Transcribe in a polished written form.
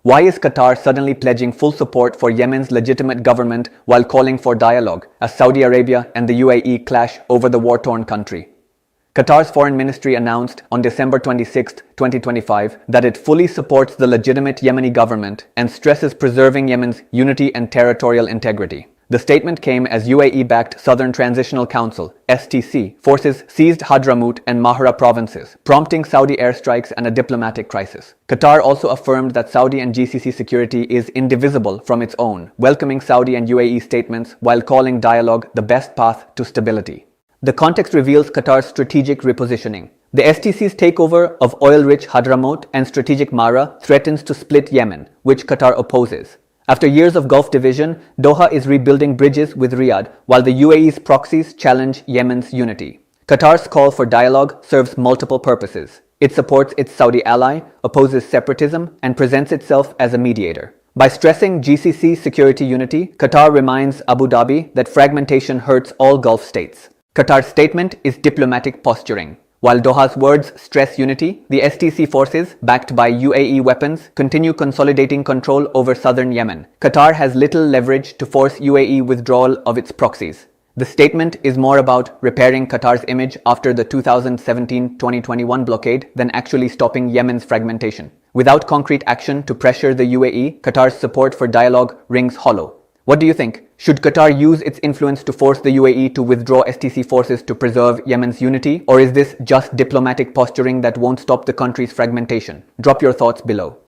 Why is Qatar suddenly pledging full support for Yemen's legitimate government while calling for dialogue as Saudi Arabia and the UAE clash over the war-torn country? Qatar's foreign ministry announced on December 26, 2025, that it fully supports the legitimate Yemeni government and stresses preserving Yemen's unity and territorial integrity. The statement came as UAE-backed Southern Transitional Council (STC) forces seized Hadramaut and Mahra provinces, prompting Saudi airstrikes and a diplomatic crisis. Qatar also affirmed that Saudi and GCC security is indivisible from its own, welcoming Saudi and UAE statements while calling dialogue the best path to stability. The context reveals Qatar's strategic repositioning. The STC's takeover of oil-rich Hadramaut and strategic Mahra threatens to split Yemen, which Qatar opposes. After years of Gulf division, Doha is rebuilding bridges with Riyadh, while the UAE's proxies challenge Yemen's unity. Qatar's call for dialogue serves multiple purposes. It supports its Saudi ally, opposes separatism, and presents itself as a mediator. By stressing GCC security unity, Qatar reminds Abu Dhabi that fragmentation hurts all Gulf states. Qatar's statement is diplomatic posturing. While Doha's words stress unity, the STC forces, backed by UAE weapons, continue consolidating control over southern Yemen. Qatar has little leverage to force UAE withdrawal of its proxies. The statement is more about repairing Qatar's image after the 2017-2021 blockade than actually stopping Yemen's fragmentation. Without concrete action to pressure the UAE, Qatar's support for dialogue rings hollow. What do you think? Should Qatar use its influence to force the UAE to withdraw STC forces to preserve Yemen's unity? Or is this just diplomatic posturing that won't stop the country's fragmentation? Drop your thoughts below.